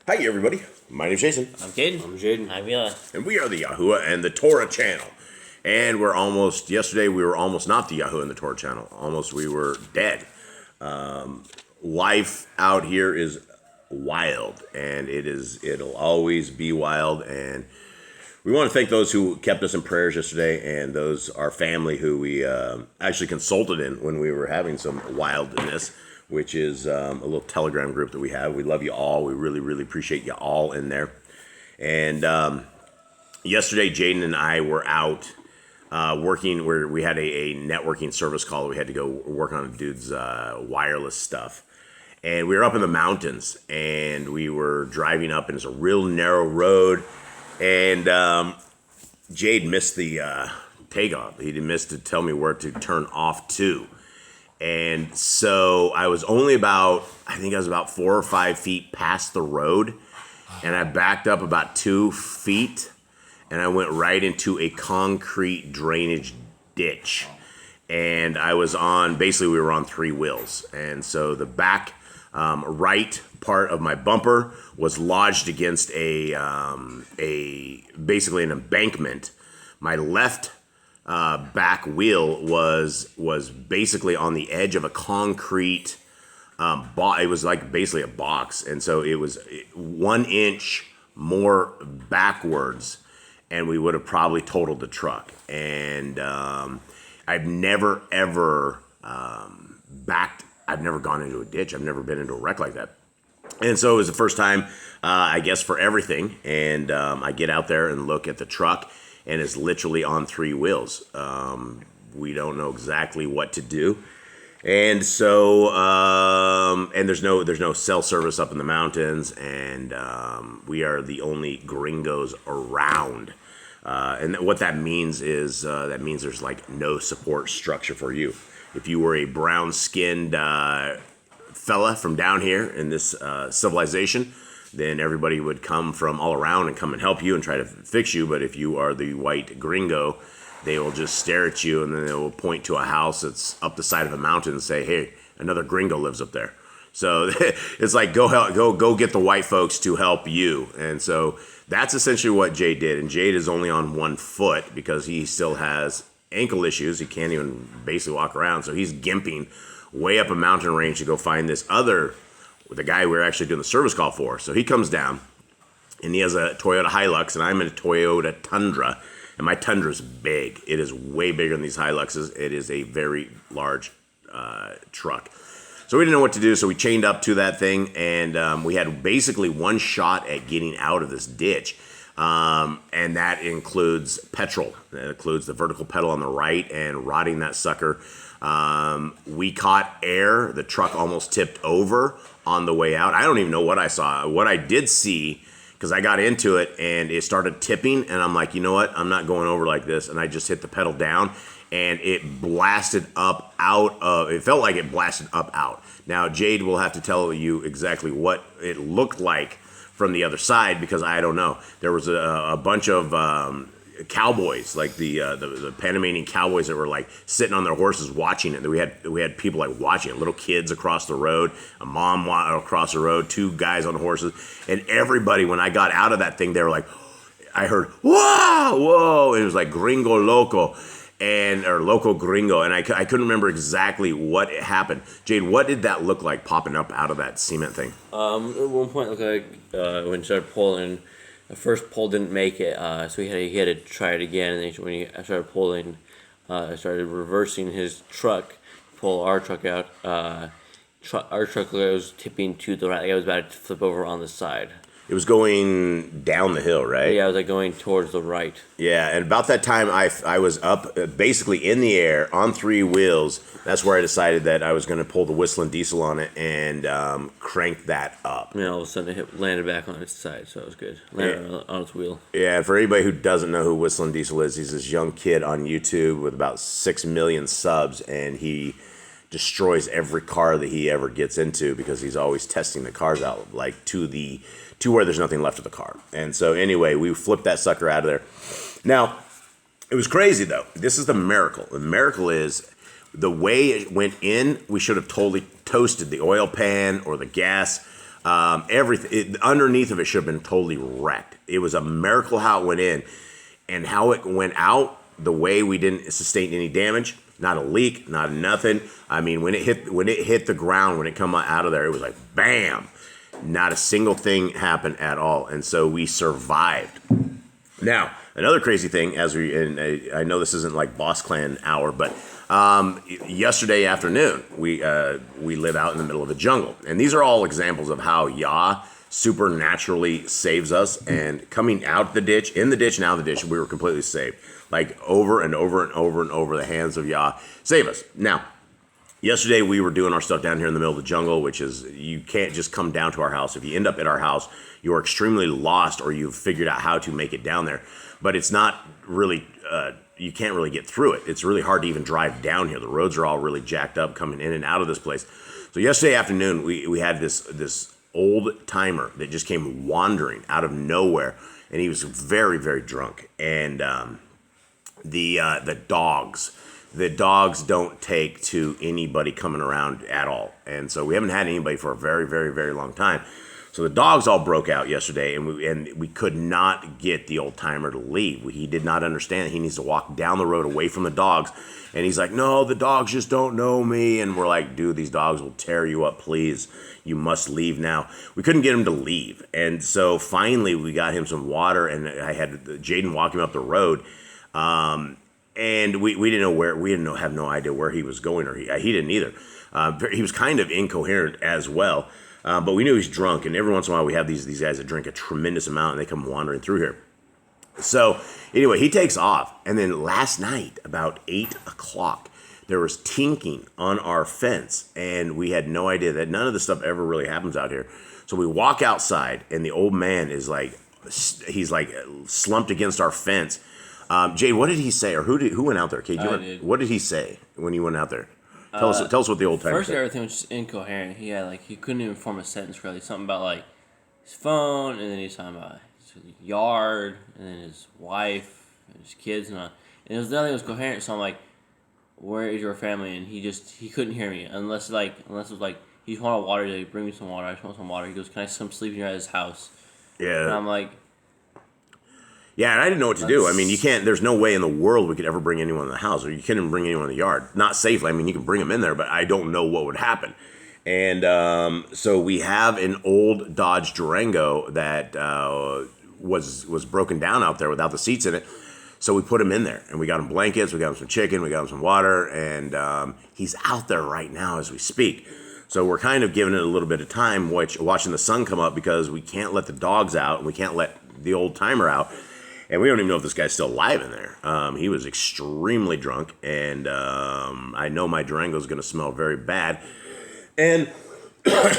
Hi, everybody. My name's Jason. I'm Caden. I'm Jaden. I'm Eli. And we are the Yahuwah and the Torah channel. And yesterday we were almost not the Yahuwah and the Torah channel. Almost we were dead. Life out here is wild. And it'll always be wild. And we want to thank those who kept us in prayers yesterday and our family who we actually consulted in when we were having some wildness, which is a little Telegram group that we have. We love you all. We really, really appreciate you all in there. And yesterday, Jaden and I were out working where we had a networking service call. We had to go work on a dude's wireless stuff. And we were up in the mountains, and we were driving up, and it's a real narrow road. And Jade missed the takeoff. He missed to tell me where to turn off to. And so I was only about 4 or 5 feet past the road, and I backed up about 2 feet, and I went right into a concrete drainage ditch. And we were on 3 wheels. And so the back right part of my bumper was lodged against basically an embankment. My left back wheel was basically on the edge of a concrete it was like basically a box, and so it was 1 inch more backwards, and we would have probably totaled the truck. And I've never ever I've never gone into a ditch. I've never been into a wreck like that. And so it was the first time, I guess, for everything. And I get out there and look at the truck, and it's literally on 3 wheels. We don't know exactly what to do. And so, and there's no cell service up in the mountains, and we are the only gringos around. And what that means is there's like no support structure for you. If you were a brown-skinned fella from down here in this civilization, then everybody would come from all around and come and help you and try to fix you. But if you are the white gringo, they will just stare at you, and then they will point to a house that's up the side of a mountain and say, "Hey, another gringo lives up there." So it's like go get the white folks to help you. And so that's essentially what Jade did. And Jade is only on 1 foot because he still has ankle issues. He can't even basically walk around. So he's gimping way up a mountain range to go find the guy we were actually doing the service call for. So he comes down, and he has a Toyota Hilux, and I'm in a Toyota Tundra, and my Tundra's big. It is way bigger than these Hiluxes. It is a very large truck. So we didn't know what to do, so we chained up to that thing, and we had basically 1 shot at getting out of this ditch. And that includes petrol. That includes the vertical pedal on the right and rodding that sucker. We caught air. The truck almost tipped over on the way out. I don't even know what I saw. What I did see, because I got into it and it started tipping, and I'm like, you know what? I'm not going over like this. And I just hit the pedal down, and it blasted up it felt like it blasted up out. Now, Jade will have to tell you exactly what it looked like from the other side, because I don't know. There was a bunch of cowboys, like the Panamanian cowboys that were like sitting on their horses watching it. We had people like watching it, little kids across the road, a mom across the road, 2 guys on horses, and everybody. When I got out of that thing, they were like, I heard whoa, whoa, and it was like Gringo Loco. Or Loco Gringo, and I couldn't remember exactly what happened. Jade, what did that look like popping up out of that cement thing? At one point, it looked like when he started pulling, the first pull didn't make it, so he had to try it again. And then when he started pulling, started reversing his truck, pull our truck out. Our truck was tipping to the right. Like I was about to flip over on the side. It was going down the hill, right? Yeah, it was like going towards the right. Yeah, and about that time, I was up basically in the air on 3 wheels. That's where I decided that I was going to pull the whistling diesel on it and crank that up. And all of a sudden, it landed back on its side, so it was good. Landed on its wheel. Yeah, for anybody who doesn't know who Whistling Diesel is, he's this young kid on YouTube with about 6 million subs, and he destroys every car that he ever gets into because he's always testing the cars out, like to where there's nothing left of the car. And so anyway, we flipped that sucker out of there. Now, it was crazy though. This is the miracle. The miracle is the way it went in, we should have totally toasted the oil pan or the gas. Everything underneath of it should have been totally wrecked. It was a miracle how it went in, and how it went out. The way we didn't sustain any damage, not a leak, not nothing. I mean, when it hit the ground, when it come out of there, it was like bam. Not a single thing happened at all, and so we survived. Now, another crazy thing, and I know this isn't like Boss Clan hour, but yesterday afternoon we live out in the middle of a jungle, and these are all examples of how Yah supernaturally saves us. And coming out the ditch, in the ditch, and out of the ditch, we were completely saved. Like over and over and over and over, the hands of Yah save us. Now, yesterday we were doing our stuff down here in the middle of the jungle, which is, you can't just come down to our house. If you end up at our house, you are extremely lost, or you've figured out how to make it down there. But it's not really, you can't really get through it. It's really hard to even drive down here. The roads are all really jacked up coming in and out of this place. So yesterday afternoon, we had this old timer that just came wandering out of nowhere, and he was very, very drunk. And the dogs don't take to anybody coming around at all, and so we haven't had anybody for a very, very, very long time. So the dogs all broke out yesterday, and we could not get the old timer to leave. He did not understand. He needs to walk down the road away from the dogs, and he's like, "No, the dogs just don't know me." And we're like, "Dude, these dogs will tear you up. Please, you must leave now." We couldn't get him to leave, and so finally we got him some water, and I had Jaden walk him up the road. And we didn't know where, have no idea where he was going, or he didn't either. He was kind of incoherent as well, but we knew he was drunk. And every once in a while, we have these guys that drink a tremendous amount, and they come wandering through here. So anyway, he takes off, and then last night about 8 o'clock, there was tinking on our fence, and we had no idea that none of this stuff ever really happens out here. So we walk outside, and the old man is like, he's like slumped against our fence. Jade, what did he say, or who went out there? Kate, what did he say when you went out there? Tell us what the old timer said. First, everything was just incoherent. He couldn't even form a sentence really. Something about like his phone, and then he's talking about his yard, and then his wife, and his kids, and it was nothing was coherent. So I'm like, "Where is your family?" And he couldn't hear me unless it was like, he just wanted water. He bring me some water. I just want some water. He goes, "Can I come sleep here at his house?" Yeah. And I'm like, yeah, and I didn't know what to do. I mean, you can't. There's no way in the world we could ever bring anyone in the house, or you couldn't bring anyone in the yard. Not safely. I mean, you can bring them in there, but I don't know what would happen. And so we have an old Dodge Durango that was broken down out there without the seats in it. So we put him in there, and we got him blankets, we got him some chicken, we got him some water, and he's out there right now as we speak. So we're kind of giving it a little bit of time, watching the sun come up, because we can't let the dogs out, and we can't let the old timer out. And we don't even know if this guy's still alive in there. He was extremely drunk, and I know my Durango is going to smell very bad. And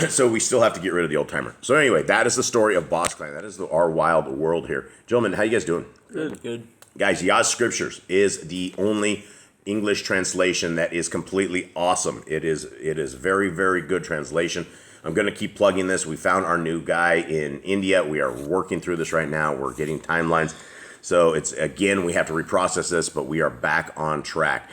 so we still have to get rid of the old timer. So anyway, that is the story of Boss Clan. That is our wild world here. Gentlemen, how you guys doing? Good. Guys, Yah's Scriptures is the only English translation that is completely awesome. It is very, very good translation. I'm going to keep plugging this. We found our new guy in India. We are working through this right now. We're getting timelines. So it's, again, we have to reprocess this, but we are back on track.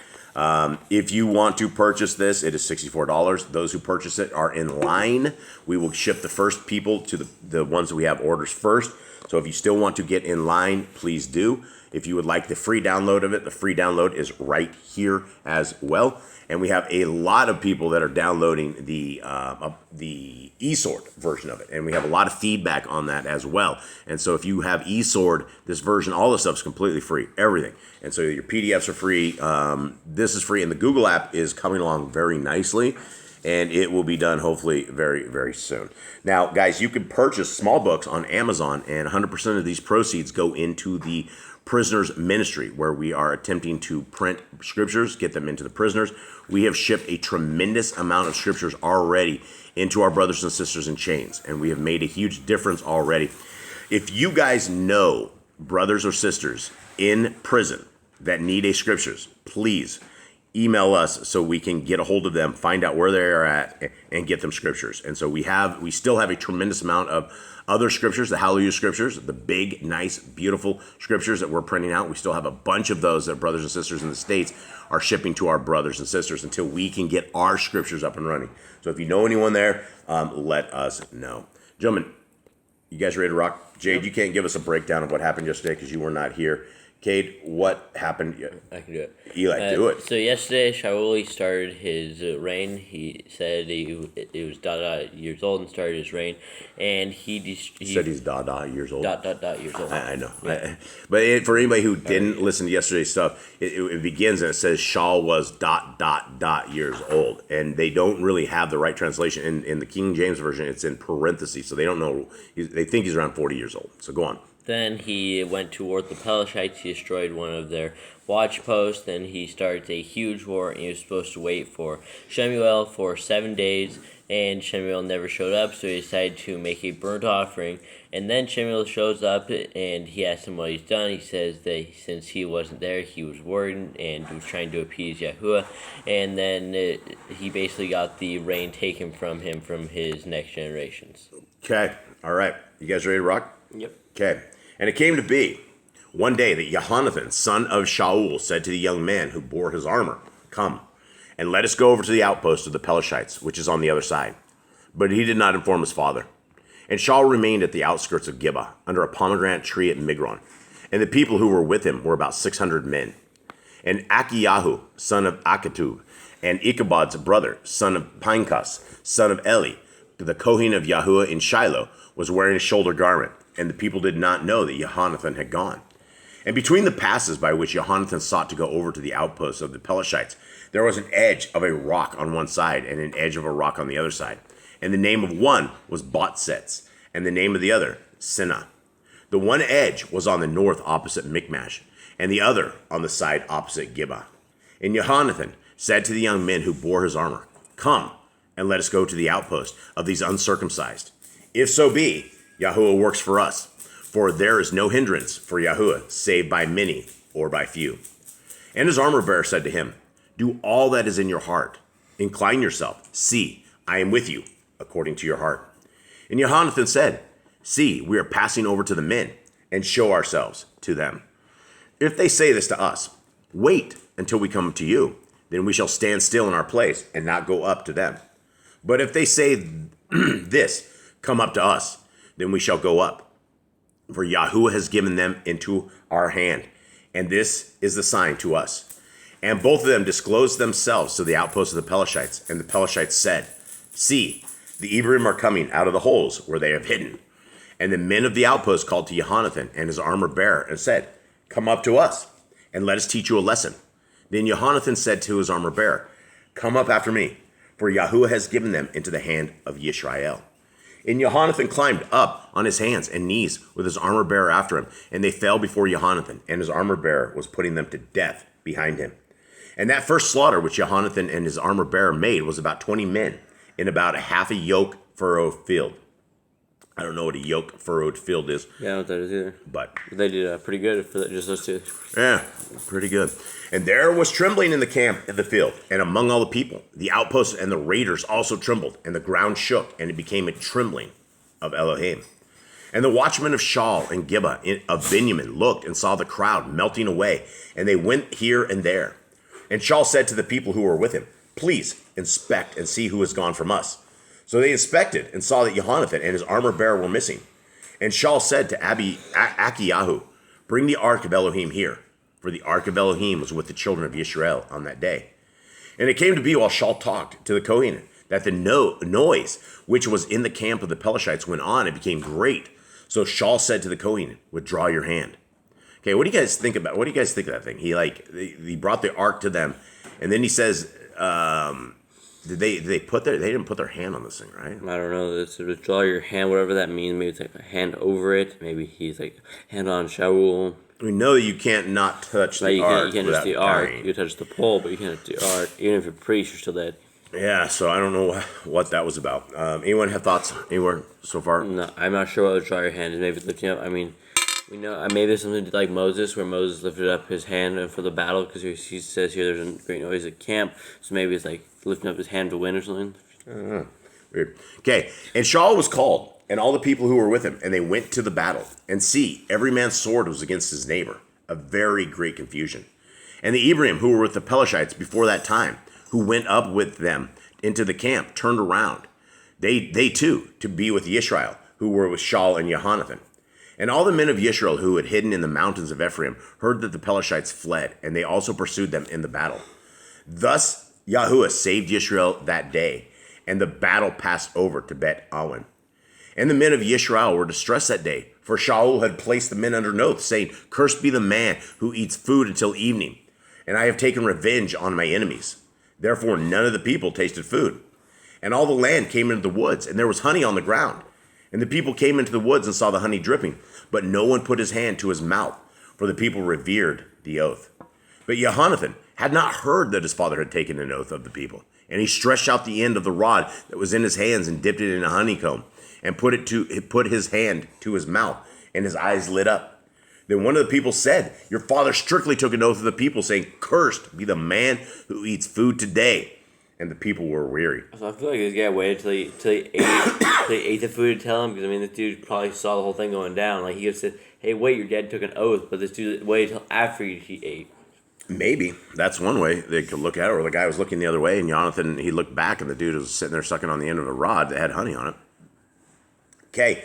If you want to purchase this, it is $64. Those who purchase it are in line. We will ship the first people to the ones that we have orders first. So if you still want to get in line, please do. If you would like the free download of it, the free download is right here as well. And we have a lot of people that are downloading the eSword version of it. And we have a lot of feedback on that as well. And so if you have eSword, this version, all this stuff is completely free, everything. And so your PDFs are free. This is free. And the Google app is coming along very nicely. And it will be done hopefully very, very soon. Now, guys, you can purchase small books on Amazon, and 100% of these proceeds go into the prisoners ministry, where we are attempting to print scriptures, get them into the prisoners. We have shipped a tremendous amount of scriptures already into our brothers and sisters in chains, and we have made a huge difference already. If you guys know brothers or sisters in prison that need a scriptures, please email us so we can get a hold of them, find out where they are at, and get them scriptures. And so we still have a tremendous amount of other scriptures, the Hallelujah scriptures, the big, nice, beautiful scriptures that we're printing out. We still have a bunch of those that brothers and sisters in the States are shipping to our brothers and sisters until we can get our scriptures up and running. So if you know anyone there, let us know. Gentlemen, you guys ready to rock? Jade, you can't give us a breakdown of what happened yesterday because you were not here. Cade, what happened? I can do it. Eli, do it. So yesterday, Shaul started his reign. He said he was years old and started his reign, and he said he's years old. Years old. I know. Yeah. But for anybody who didn't listen to yesterday's stuff, it begins and it says Shaul was ... years old, and they don't really have the right translation in the King James version. It's in parentheses, so they don't know. They think he's around 40 years old. So go on. Then he went toward the Pelishites. He destroyed one of their watch posts. Then he started a huge war, and he was supposed to wait for SHEMU'EL for 7 days, and SHEMU'EL never showed up, so he decided to make a burnt offering. And then SHEMU'EL shows up, and he asks him what he's done. He says that since he wasn't there, he was worried and was trying to appease Yahuwah. And then he basically got the reign taken from him from his next generations. Okay. All right. You guys ready to rock? Yep. Okay. And it came to be one day that Jonathan, son of Shaul, said to the young man who bore his armor, "Come, and let us go over to the outpost of the Pelishites, which is on the other side." But he did not inform his father. And Shaul remained at the outskirts of Gibeah, under a pomegranate tree at Migron. And the people who were with him were about 600 men. And Achiyahu, son of Achitub, and Ichabod's brother, son of Pinchas, son of Eli, the Kohen of Yahuwah in Shiloh, was wearing a shoulder garment. And the people did not know that Jonathan had gone. And between the passes by which Jonathan sought to go over to the outposts of the Pelishites, there was an edge of a rock on one side and an edge of a rock on the other side. And the name of one was Botsets, and the name of the other, Sinah. The one edge was on the north opposite Michmash, and the other on the side opposite Gibeah. And Jonathan said to the young men who bore his armor, "Come, and let us go to the outpost of these uncircumcised. If so be, Yahuwah works for us, for there is no hindrance for Yahuwah, save by many or by few." And his armor bearer said to him, "Do all that is in your heart. Incline yourself. See, I am with you, according to your heart." And Jonathan said, "See, we are passing over to the men, and show ourselves to them. If they say this to us, 'Wait until we come to you,' then we shall stand still in our place and not go up to them. But if they say this, 'Come up to us,' then we shall go up. For Yahuwah has given them into our hand, and this is the sign to us." And both of them disclosed themselves to the outpost of the Pelishites, and the Pelishites said, "See, the Ephraim are coming out of the holes where they have hidden." And the men of the outpost called to Jonathan and his armor bearer and said, "Come up to us, and let us teach you a lesson." Then Jonathan said to his armor bearer, "Come up after me, for Yahuwah has given them into the hand of Yisrael." And Jonathan climbed up on his hands and knees with his armor bearer after him, and they fell before Jonathan, and his armor bearer was putting them to death behind him. And that first slaughter which Jonathan and his armor bearer made was about 20 men in about a half a yoke furrowed field. I don't know what a yoke furrowed field is. Yeah, I don't know what that is either. But they did pretty good for that, just those two. Yeah, pretty good. And there was trembling in the camp in the field, and among all the people. The outposts and the raiders also trembled, and the ground shook, and it became a trembling of Elohim. And the watchmen of Shaul and Gibeah of Benjamin looked and saw the crowd melting away, and they went here and there. And Shaul said to the people who were with him, "Please inspect and see who has gone from us." So they inspected and saw that Jonathan and his armor bearer were missing. And Shaul said to Achiyahu, "Bring the ark of Elohim here," for the ark of Elohim was with the children of Israel on that day. And it came to be while Shaul talked to the Kohen that the noise which was in the camp of the Pelishites went on and became great. So Shaul said to the Kohen, "Withdraw your hand." Okay, what do you guys think about? What do you guys think of that thing? He brought the ark to them, and then he says, Did they didn't put their hand on this thing, right? I don't know. It's withdraw your hand, whatever that means. Maybe it's like a hand over it. Maybe he's like hand on Shaul. We know that you can't not touch the ark. You can't touch the ark. You can touch the pole, but you can't touch the ark. Even if you're priest, you're still dead. Yeah, so I don't know what that was about. Anyone have thoughts anywhere so far? No, I'm not sure what withdraw your hand is. Maybe lifting up. I mean, we know maybe it's something like Moses, where Moses lifted up his hand for the battle because he says here there's a great noise at camp. So maybe it's like lifting up his hand to win or something. I don't know. Weird. Okay, and Shaul was called, and all the people who were with him, and they went to the battle. And see, every man's sword was against his neighbor, a very great confusion. And the Ephraim who were with the Pelishites before that time, who went up with them into the camp, turned around. They too, to be with Israel, who were with Shaul and Jonathan. And all the men of Israel who had hidden in the mountains of Ephraim heard that the Pelishites fled, and they also pursued them in the battle. Thus Yahuwah saved Israel that day, and the battle passed over to Bet Awen. And the men of Yisrael were distressed that day, for Shaul had placed the men under an oath, saying, "Cursed be the man who eats food until evening, and I have taken revenge on my enemies." Therefore none of the people tasted food. And all the land came into the woods, and there was honey on the ground. And the people came into the woods and saw the honey dripping, but no one put his hand to his mouth, for the people revered the oath. But Jonathan had not heard that his father had taken an oath of the people. And he stretched out the end of the rod that was in his hands and dipped it in a honeycomb, and put his hand to his mouth, and his eyes lit up. Then one of the people said, "Your father strictly took an oath of the people, saying, 'Cursed be the man who eats food today.'" And the people were weary. So I feel like this guy waited till he ate the food to tell him, because I mean this dude probably saw the whole thing going down. Like he could have said, "Hey, wait, your dad took an oath," but this dude waited till after he ate. Maybe that's one way they could look at it, or the guy was looking the other way, and Jonathan, he looked back, and the dude was sitting there sucking on the end of a rod that had honey on it. Okay,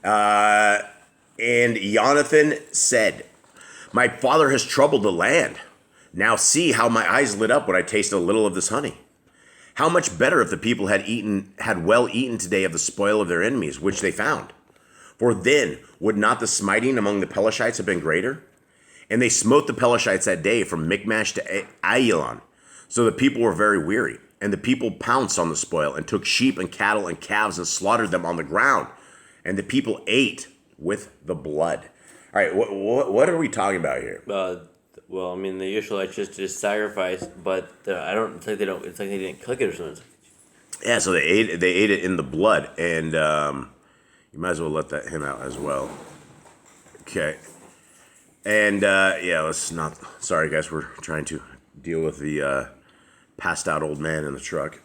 and Jonathan said, "My father has troubled the land. Now see how my eyes lit up when I tasted a little of this honey. How much better if the people had well eaten today of the spoil of their enemies, which they found. For then would not the smiting among the Pelishites have been greater? And they smote the Pelishites that day from Michmash to Ailon. So the people were very weary. And the people pounced on the spoil and took sheep and cattle and calves and slaughtered them on the ground. And the people ate with the blood." All right, what are we talking about here? Well, I mean, the Israelites just sacrificed, but I don't think they don't. It's like they didn't cook it or something. Yeah, so they ate it in the blood, and you might as well let him out as well. Okay, and yeah, let's not. Sorry, guys, we're trying to deal with the passed out old man in the truck.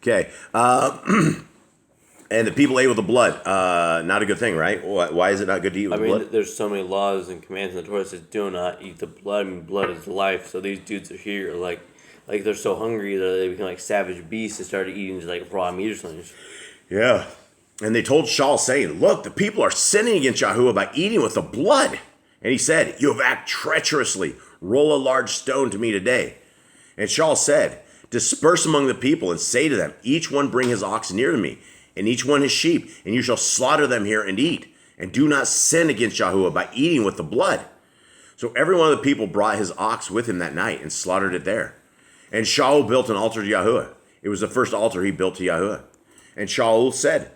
Okay, and the people ate with the blood. Not a good thing, right? Why is it not good to eat with the blood? There's so many laws and commands in the Torah that says do not eat the blood. I mean, blood is life. So these dudes are here, like they're so hungry that they become like savage beasts and started eating just like raw meat or something. Yeah. And they told Shaul, saying, "Look, the people are sinning against Yahuwah by eating with the blood." And he said, "You have acted treacherously. Roll a large stone to me today." And Shaul said, "Disperse among the people and say to them, each one bring his ox near to me, and each one his sheep, and you shall slaughter them here and eat. And do not sin against Yahuwah by eating with the blood." So every one of the people brought his ox with him that night and slaughtered it there. And Shaul built an altar to Yahuwah. It was the first altar he built to Yahuwah. And Shaul said,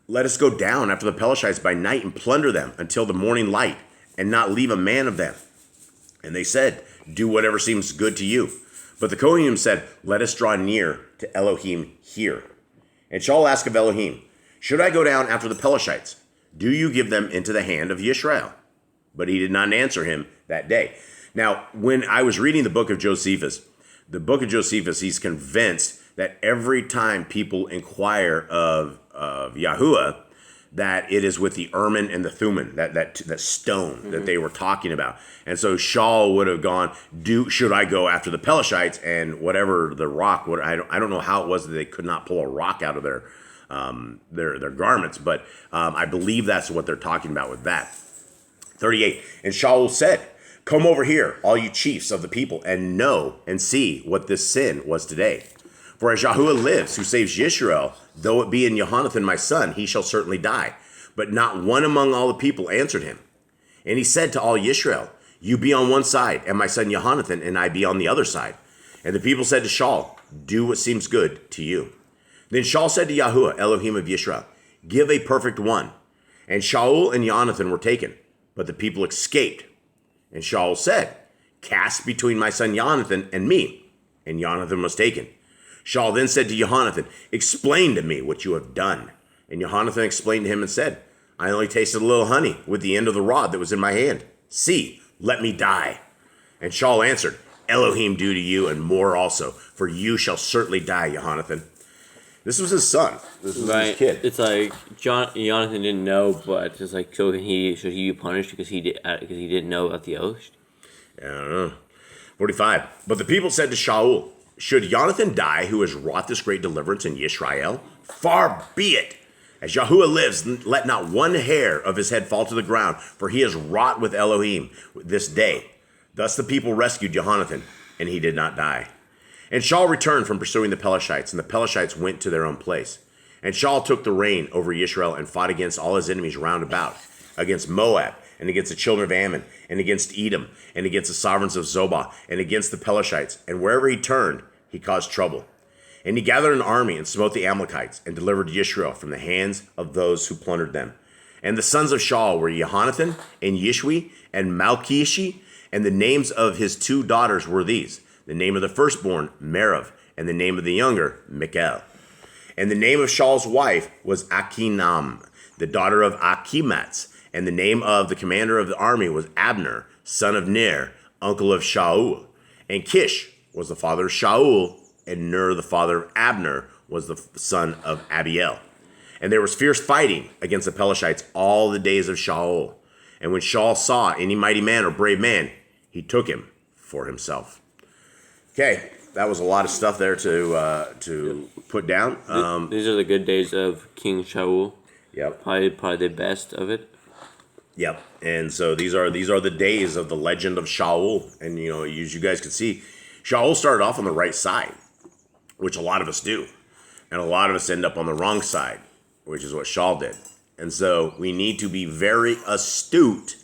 "Let us go down after the Pelishites by night and plunder them until the morning light, and not leave a man of them." And they said, "Do whatever seems good to you." But the Kohanim said, "Let us draw near to Elohim here." And Shaul asked of Elohim, "Should I go down after the Pelishites? Do you give them into the hand of Yisrael?" But he did not answer him that day. Now, when I was reading the book of Josephus, he's convinced that every time people inquire of Yahuwah, that it is with the Urim and the Thummim, that stone that they were talking about. And so Shaul would have gone, should I go after the Pelishites, and whatever the rock, I don't know how it was that they could not pull a rock out of their garments, but I believe that's what they're talking about with that. 38, and Shaul said, "Come over here, all you chiefs of the people, and know and see what this sin was today. For as Yahuwah lives, who saves Yisrael, though it be in Jonathan my son, he shall certainly die." But not one among all the people answered him. And he said to all Yisrael, "You be on one side, and my son Jonathan and I be on the other side." And the people said to Shaul, "Do what seems good to you." Then Shaul said to Yahuwah, Elohim of Yisrael, "Give a perfect one." And Shaul and Jonathan were taken, but the people escaped. And Shaul said, "Cast between my son Jonathan and me." And Jonathan was taken. Shaul then said to Jonathan, "Explain to me what you have done." And Jonathan explained to him and said, "I only tasted a little honey with the end of the rod that was in my hand. See, let me die." And Shaul answered, "Elohim do to you, and more also, for you shall certainly die, Jonathan." This was his son. This was his kid. It's like Jonathan didn't know, but it's like, so should he be punished because he didn't know about the oath? I don't know. 45. But the people said to Shaul, "Should Jonathan die, who has wrought this great deliverance in Yisrael? Far be it. As Yahuwah lives, let not one hair of his head fall to the ground, for he is wrought with Elohim this day. Thus the people rescued Jonathan, and he did not die. And Shaul returned from pursuing the Pelishites, and the Pelishites went to their own place. And Shaul took the reign over Israel and fought against all his enemies round about, against Moab, and against the children of Ammon, and against Edom, and against the sovereigns of Zobah, and against the Pelishites. And wherever he turned, he caused trouble. And he gathered an army and smote the Amalekites, and delivered Yisrael from the hands of those who plundered them. And the sons of Shaul were Jonathan, and Yishwi, and Malchishi, and the names of his 2 daughters were these: the name of the firstborn, Merab, and the name of the younger, Michal. And the name of Shaul's wife was Akinam, the daughter of Achimatz. And the name of the commander of the army was Abner, son of Ner, uncle of Shaul. And Kish was the father of Shaul, and Ner, the father of Abner, was the son of Abiel. And there was fierce fighting against the Pelishites all the days of Shaul. And when Shaul saw any mighty man or brave man, he took him for himself. Okay, that was a lot of stuff there to put down. These are the good days of King Shaul. Yep. Probably the best of it. Yep. And so these are the days of the legend of Shaul. And as you guys can see, Shaul started off on the right side, which a lot of us do. And a lot of us end up on the wrong side, which is what Shaul did. And so we need to be very astute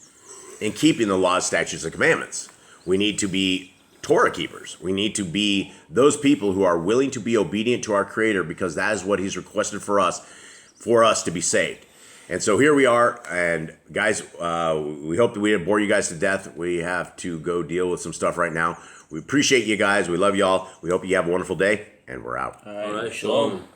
in keeping the laws, statutes, and commandments. We need to be Torah keepers. We need to be those people who are willing to be obedient to our Creator, because that is what He's requested for us to be saved. And so here we are. And guys, we hope that we didn't bore you guys to death. We have to go deal with some stuff right now. We appreciate you guys. We love y'all. We hope you have a wonderful day, and we're out. All right, shalom.